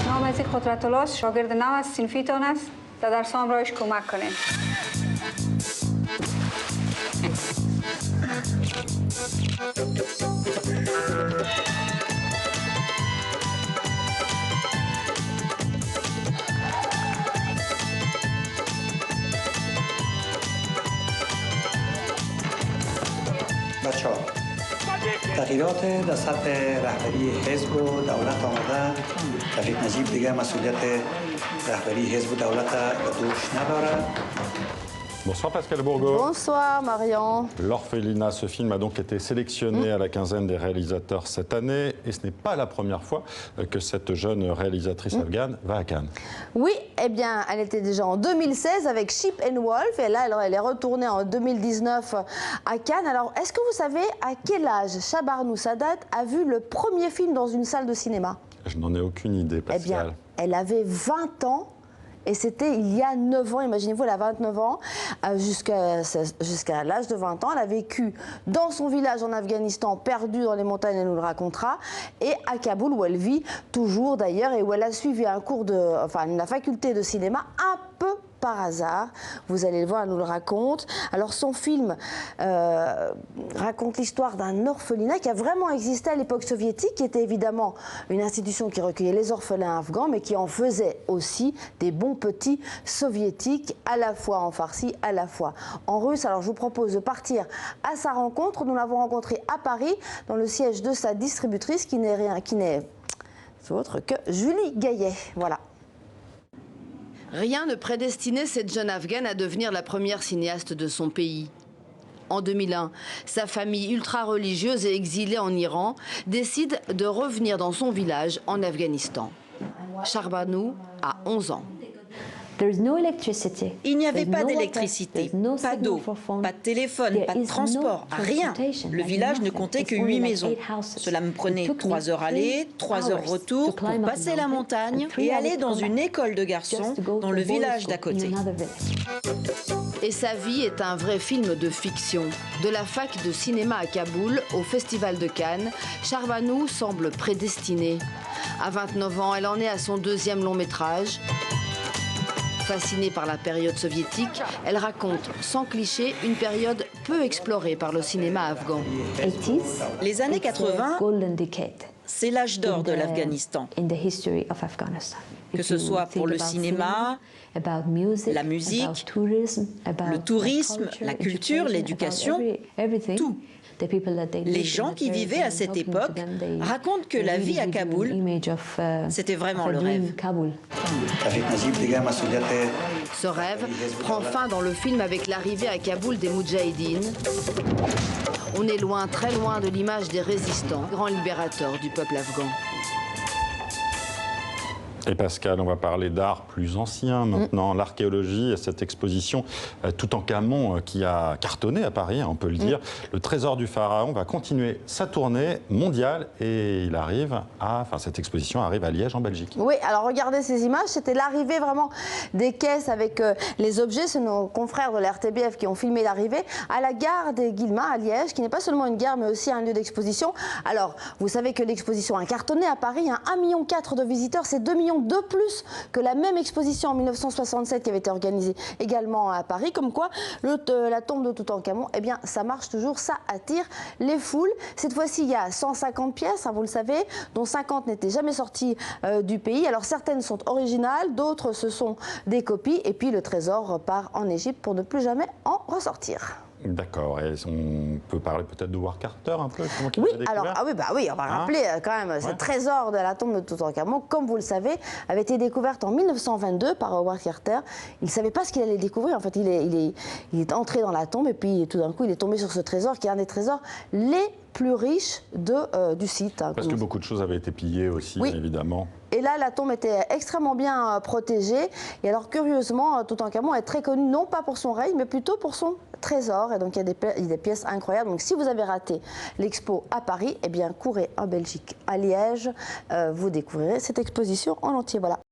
نام قدرت الله شاگرد نو از صنفیتان است و در سامرایش کمک کنید. بچه‌ها تغییرات در سطح رهبری حزب و دولت آمده. رفیق نجیب دیگه مسئولیت رهبری حزب و دولت به دوش نداره. Bonsoir Pascal Bourgault. Bonsoir Marion. L'Orphelinat, ce film a donc été sélectionné à la quinzaine des réalisateurs cette année et ce n'est pas la première fois que cette jeune réalisatrice afghane va à Cannes. Oui, eh bien, elle était déjà en 2016 avec Sheep and Wolf et là, elle est retournée en 2019 à Cannes. Alors, est-ce que vous savez à quel âge Shabarnou Sadat a vu le premier film dans une salle de cinéma? Je n'en ai aucune idée, Pascal. Eh bien, elle avait 20 ans. Et c'était il y a 9 ans, imaginez-vous, elle a 29 ans, jusqu'à l'âge de 20 ans. Elle a vécu dans son village en Afghanistan, perdu dans les montagnes, elle nous le racontera, et à Kaboul, où elle vit toujours d'ailleurs, et où elle a suivi un cours la faculté de cinéma un peu par hasard. Vous allez le voir, elle nous le raconte. Alors son film raconte l'histoire d'un orphelinat qui a vraiment existé à l'époque soviétique, qui était évidemment une institution qui recueillait les orphelins afghans, mais qui en faisait aussi des bons petits soviétiques, à la fois en farsi, à la fois en russe. Alors je vous propose de partir à sa rencontre. Nous l'avons rencontrée à Paris, dans le siège de sa distributrice, qui n'est autre que Julie Gaillet. Voilà. Rien ne prédestinait cette jeune Afghane à devenir la première cinéaste de son pays. En 2001, sa famille ultra-religieuse et exilée en Iran décide de revenir dans son village en Afghanistan. Shabarnou a 11 ans. Il n'y avait pas d'électricité, pas d'eau, pas de téléphone, pas de transport, rien. Le village ne comptait que 8 maisons. Cela me prenait 3 heures aller, 3 heures retour pour passer la montagne et aller dans une école de garçons dans le village d'à côté. Et sa vie est un vrai film de fiction. De la fac de cinéma à Kaboul au Festival de Cannes, Shabarnou semble prédestinée. À 29 ans, elle en est à son 2e long métrage. Fascinée par la période soviétique, elle raconte, sans cliché, une période peu explorée par le cinéma afghan. Les années 80, c'est l'âge d'or de l'Afghanistan. Que ce soit pour le cinéma, la musique, le tourisme, la culture, l'éducation, tout. Les gens qui vivaient à cette époque racontent que la vie à Kaboul, c'était vraiment le rêve. Ce rêve prend fin dans le film avec l'arrivée à Kaboul des Moudjahidines. On est loin, très loin de l'image des résistants, grands libérateurs du peuple afghan. Et Pascal, on va parler d'art plus ancien maintenant, l'archéologie et cette exposition Toutankhamon qui a cartonné à Paris, on peut le dire. Le trésor du pharaon va continuer sa tournée mondiale et cette exposition arrive à Liège en Belgique. Oui, alors regardez ces images, c'était l'arrivée vraiment des caisses avec les objets. C'est nos confrères de la RTBF qui ont filmé l'arrivée à la gare des Guillemins à Liège, qui n'est pas seulement une gare mais aussi un lieu d'exposition. Alors, vous savez que l'exposition a cartonné à Paris, 1,4 million de visiteurs, c'est 2 millions de plus que la même exposition en 1967 qui avait été organisée également à Paris, comme quoi la tombe de Toutankhamon, eh bien ça marche toujours, ça attire les foules. Cette fois-ci il y a 150 pièces, vous le savez, dont 50 n'étaient jamais sorties du pays. Alors certaines sont originales, d'autres ce sont des copies, et puis le trésor part en Égypte pour ne plus jamais en ressortir. D'accord, et on peut parler peut-être de Howard Carter un peu? Oui, alors, on va rappeler quand même ce trésor de la tombe de Toutankhamon, comme vous le savez, avait été découverte en 1922 par Howard Carter. Il ne savait pas ce qu'il allait découvrir, en fait, il est entré dans la tombe et puis tout d'un coup il est tombé sur ce trésor qui est un des trésors les plus riches du site. Parce que beaucoup de choses avaient été pillées aussi, évidemment. Et là, la tombe était extrêmement bien protégée. Et alors, curieusement, Toutankhamon est très connu, non pas pour son règne, mais plutôt pour son trésor. Et donc, il y a des pièces incroyables. Donc, si vous avez raté l'expo à Paris, eh bien, courez en Belgique, à Liège. Vous découvrirez cette exposition en entier. Voilà.